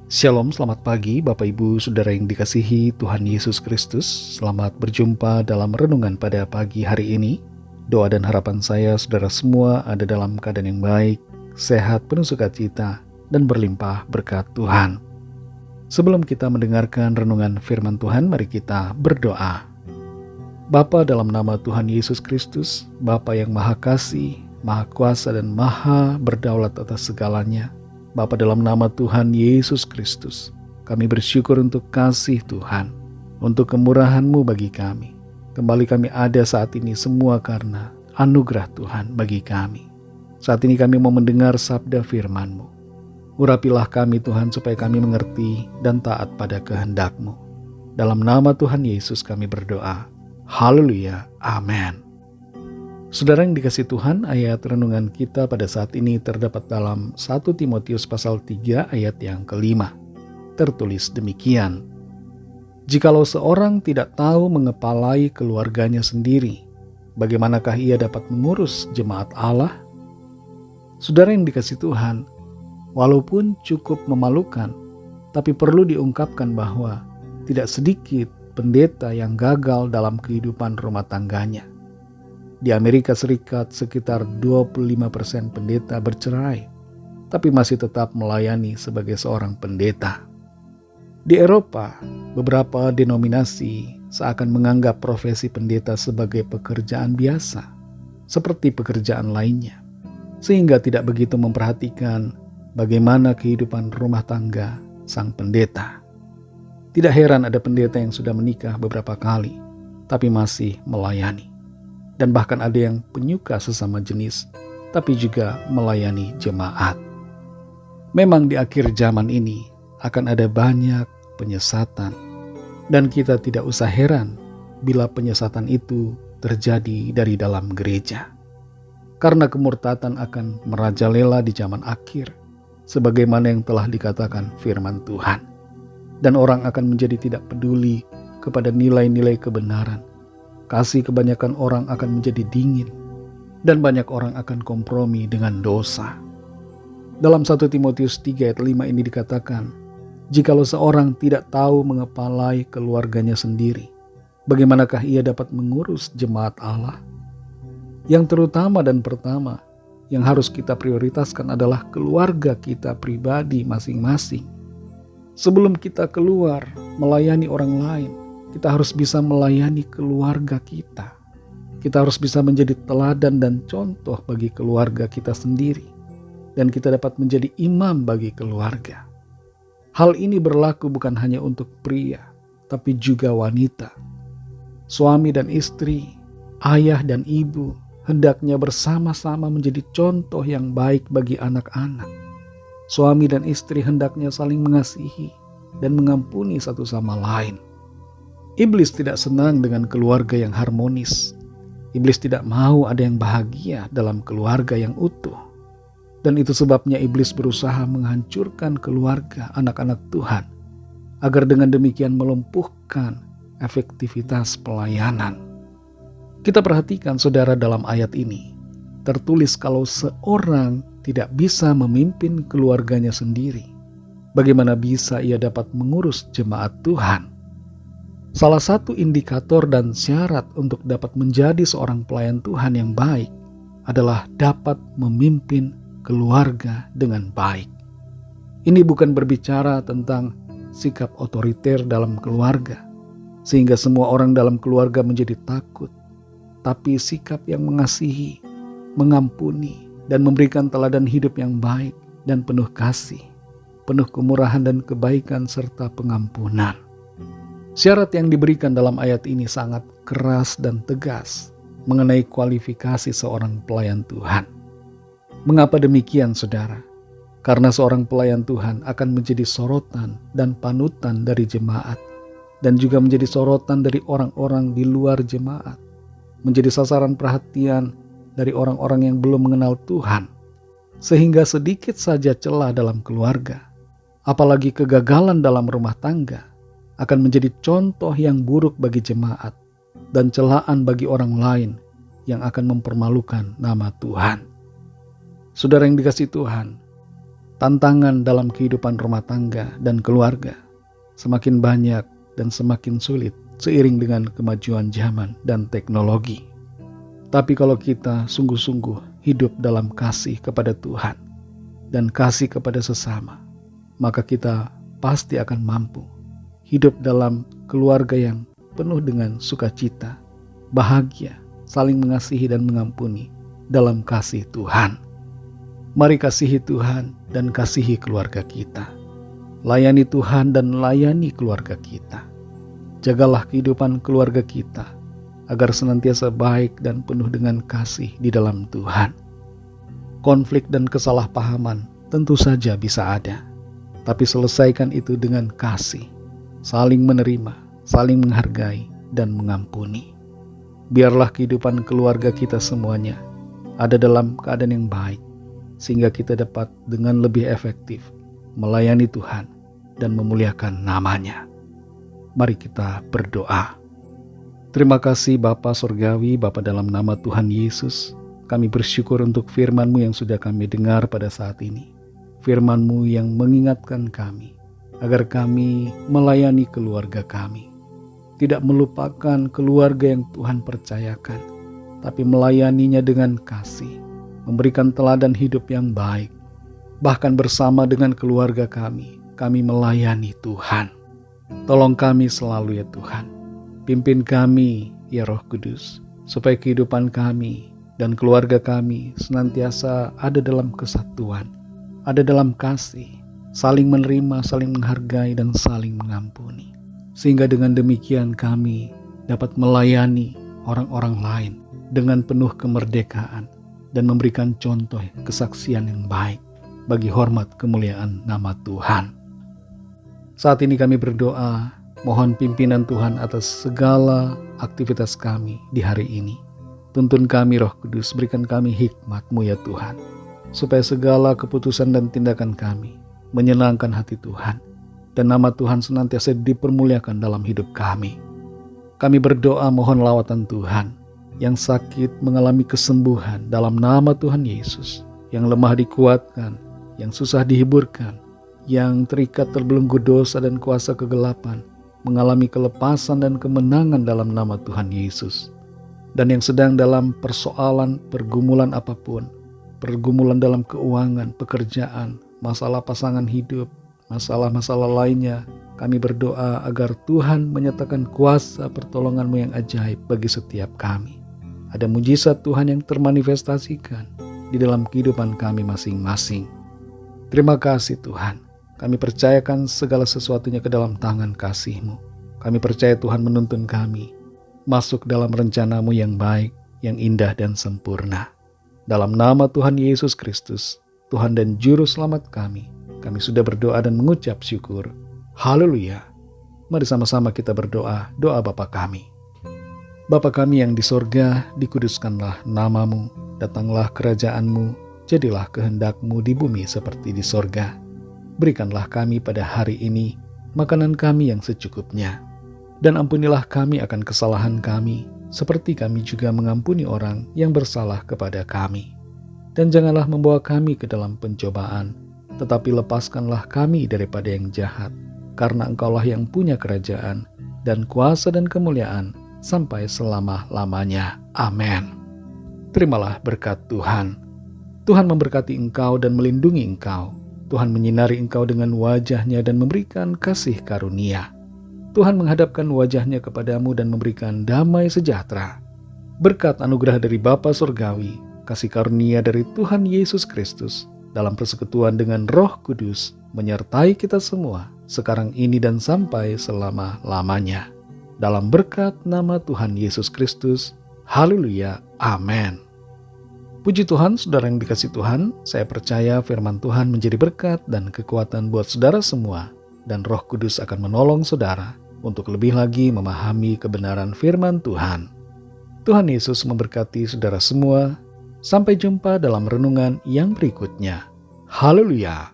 Shalom, selamat pagi Bapak Ibu Saudara yang dikasihi Tuhan Yesus Kristus. Selamat berjumpa dalam renungan pada pagi hari ini. Doa dan harapan saya saudara semua ada dalam keadaan yang baik, sehat, penuh sukacita, dan berlimpah berkat Tuhan. Sebelum kita mendengarkan renungan firman Tuhan, mari kita berdoa. Bapa, dalam nama Tuhan Yesus Kristus, Bapa yang Maha Kasih, Maha Kuasa, dan Maha Berdaulat atas segalanya, Bapa, dalam nama Tuhan Yesus Kristus, kami bersyukur untuk kasih Tuhan, untuk kemurahan-Mu bagi kami. Kembali kami ada saat ini semua karena anugerah Tuhan bagi kami. Saat ini kami mau mendengar sabda firman-Mu. Urapilah kami Tuhan supaya kami mengerti dan taat pada kehendak-Mu. Dalam nama Tuhan Yesus kami berdoa. Haleluya. Amin. Saudara yang dikasihi Tuhan, ayat renungan kita pada saat ini terdapat dalam 1 Timotius pasal 3 ayat yang kelima. Tertulis demikian. Jikalau seorang tidak tahu mengepalai keluarganya sendiri, bagaimanakah ia dapat mengurus jemaat Allah? Saudara yang dikasihi Tuhan, walaupun cukup memalukan, tapi perlu diungkapkan bahwa tidak sedikit pendeta yang gagal dalam kehidupan rumah tangganya. Di Amerika Serikat sekitar 25% pendeta bercerai, tapi masih tetap melayani sebagai seorang pendeta. Di Eropa, beberapa denominasi seakan menganggap profesi pendeta sebagai pekerjaan biasa, seperti pekerjaan lainnya, sehingga tidak begitu memperhatikan bagaimana kehidupan rumah tangga sang pendeta. Tidak heran ada pendeta yang sudah menikah beberapa kali, tapi masih melayani. Dan bahkan ada yang penyuka sesama jenis, tapi juga melayani jemaat. Memang di akhir zaman ini akan ada banyak penyesatan. Dan kita tidak usah heran bila penyesatan itu terjadi dari dalam gereja. Karena kemurtatan akan merajalela di zaman akhir, sebagaimana yang telah dikatakan firman Tuhan. Dan orang akan menjadi tidak peduli kepada nilai-nilai kebenaran. Kasih kebanyakan orang akan menjadi dingin, dan banyak orang akan kompromi dengan dosa. Dalam 1 Timotius 3 ayat 5 ini dikatakan, jikalau seorang tidak tahu mengepalai keluarganya sendiri, bagaimanakah ia dapat mengurus jemaat Allah? Yang terutama dan pertama, yang harus kita prioritaskan adalah keluarga kita pribadi masing-masing. Sebelum kita keluar melayani orang lain, kita harus bisa melayani keluarga kita. Kita harus bisa menjadi teladan dan contoh bagi keluarga kita sendiri. Dan kita dapat menjadi imam bagi keluarga. Hal ini berlaku bukan hanya untuk pria, tapi juga wanita. Suami dan istri, ayah dan ibu, hendaknya bersama-sama menjadi contoh yang baik bagi anak-anak. Suami dan istri hendaknya saling mengasihi dan mengampuni satu sama lain. Iblis tidak senang dengan keluarga yang harmonis. Iblis tidak mau ada yang bahagia dalam keluarga yang utuh. Dan itu sebabnya iblis berusaha menghancurkan keluarga anak-anak Tuhan, agar dengan demikian melumpuhkan efektivitas pelayanan. Kita perhatikan saudara dalam ayat ini, tertulis kalau seorang tidak bisa memimpin keluarganya sendiri, bagaimana bisa ia dapat mengurus jemaat Tuhan? Salah satu indikator dan syarat untuk dapat menjadi seorang pelayan Tuhan yang baik adalah dapat memimpin keluarga dengan baik. Ini bukan berbicara tentang sikap otoriter dalam keluarga, sehingga semua orang dalam keluarga menjadi takut, tapi sikap yang mengasihi, mengampuni, dan memberikan teladan hidup yang baik dan penuh kasih, penuh kemurahan dan kebaikan serta pengampunan. Syarat yang diberikan dalam ayat ini sangat keras dan tegas mengenai kualifikasi seorang pelayan Tuhan. Mengapa demikian, saudara? Karena seorang pelayan Tuhan akan menjadi sorotan dan panutan dari jemaat, dan juga menjadi sorotan dari orang-orang di luar jemaat, menjadi sasaran perhatian dari orang-orang yang belum mengenal Tuhan, sehingga sedikit saja celah dalam keluarga, apalagi kegagalan dalam rumah tangga, akan menjadi contoh yang buruk bagi jemaat dan celaan bagi orang lain yang akan mempermalukan nama Tuhan. Saudara yang dikasihi Tuhan, Tantangan dalam kehidupan rumah tangga dan keluarga semakin banyak dan semakin sulit seiring dengan kemajuan zaman dan teknologi. Tapi kalau kita sungguh-sungguh hidup dalam kasih kepada Tuhan dan kasih kepada sesama, maka kita pasti akan mampu hidup dalam keluarga yang penuh dengan sukacita, bahagia, saling mengasihi dan mengampuni dalam kasih Tuhan. Mari kasihi Tuhan dan kasihi keluarga kita. Layani Tuhan dan layani keluarga kita. Jagalah kehidupan keluarga kita agar senantiasa baik dan penuh dengan kasih di dalam Tuhan. Konflik dan kesalahpahaman tentu saja bisa ada, tapi selesaikan itu dengan kasih, saling menerima, saling menghargai, dan mengampuni. Biarlah kehidupan keluarga kita semuanya ada dalam keadaan yang baik, sehingga kita dapat dengan lebih efektif melayani Tuhan dan memuliakan nama-Nya. Mari kita berdoa. Terima kasih Bapa Surgawi, Bapa dalam nama Tuhan Yesus, kami bersyukur untuk firman-Mu yang sudah kami dengar pada saat ini. Firman-Mu yang mengingatkan kami agar kami melayani keluarga kami. Tidak melupakan keluarga yang Tuhan percayakan, tapi melayaninya dengan kasih, memberikan teladan hidup yang baik. Bahkan bersama dengan keluarga kami melayani Tuhan. Tolong kami selalu ya Tuhan. Pimpin kami ya Roh Kudus, supaya kehidupan kami dan keluarga kami senantiasa ada dalam kesatuan, ada dalam kasih, saling menerima, saling menghargai, dan saling mengampuni. Sehingga dengan demikian kami dapat melayani orang-orang lain dengan penuh kemerdekaan dan memberikan contoh kesaksian yang baik bagi hormat kemuliaan nama Tuhan. Saat ini kami berdoa, mohon pimpinan Tuhan atas segala aktivitas kami di hari ini. Tuntun kami Roh Kudus, berikan kami hikmat-Mu ya Tuhan, supaya segala keputusan dan tindakan kami menyenangkan hati Tuhan, dan nama Tuhan senantiasa dipermuliakan dalam hidup kami. Kami berdoa mohon lawatan Tuhan, yang sakit mengalami kesembuhan dalam nama Tuhan Yesus, yang lemah dikuatkan, yang susah dihiburkan, yang terikat terbelenggu dosa dan kuasa kegelapan mengalami kelepasan dan kemenangan dalam nama Tuhan Yesus. Dan yang sedang dalam persoalan, pergumulan apapun, pergumulan dalam keuangan, pekerjaan, masalah pasangan hidup, masalah-masalah lainnya, kami berdoa agar Tuhan menyatakan kuasa pertolongan-Mu yang ajaib bagi setiap kami. Ada mujizat Tuhan yang termanifestasikan di dalam kehidupan kami masing-masing. Terima kasih Tuhan. Kami percayakan segala sesuatunya ke dalam tangan kasih-Mu. Kami percaya Tuhan menuntun kami masuk dalam rencana-Mu yang baik, yang indah dan sempurna. Dalam nama Tuhan Yesus Kristus, Tuhan dan Juru Selamat kami sudah berdoa dan mengucap syukur. Haleluya. Mari sama-sama kita berdoa, doa Bapa kami. Bapa kami yang di sorga, dikuduskanlah nama-Mu, datanglah kerajaan-Mu, jadilah kehendak-Mu di bumi seperti di sorga. Berikanlah kami pada hari ini makanan kami yang secukupnya. Dan ampunilah kami akan kesalahan kami, seperti kami juga mengampuni orang yang bersalah kepada kami. Dan janganlah membawa kami ke dalam pencobaan, tetapi lepaskanlah kami daripada yang jahat, karena Engkaulah yang punya kerajaan, dan kuasa dan kemuliaan, sampai selama-lamanya. Amin. Terimalah berkat Tuhan. Tuhan memberkati engkau dan melindungi engkau. Tuhan menyinari engkau dengan wajah-Nya dan memberikan kasih karunia. Tuhan menghadapkan wajah-Nya kepadamu dan memberikan damai sejahtera. Berkat anugerah dari Bapa Surgawi, kasih karunia dari Tuhan Yesus Kristus, dalam persekutuan dengan Roh Kudus, menyertai kita semua, sekarang ini dan sampai selama-lamanya. Dalam berkat nama Tuhan Yesus Kristus. Haleluya. Amin. Puji Tuhan, saudara yang dikasihi Tuhan, saya percaya firman Tuhan menjadi berkat dan kekuatan buat saudara semua, dan Roh Kudus akan menolong saudara untuk lebih lagi memahami kebenaran firman Tuhan. Tuhan Yesus memberkati saudara semua. Sampai jumpa dalam renungan yang berikutnya. Haleluya.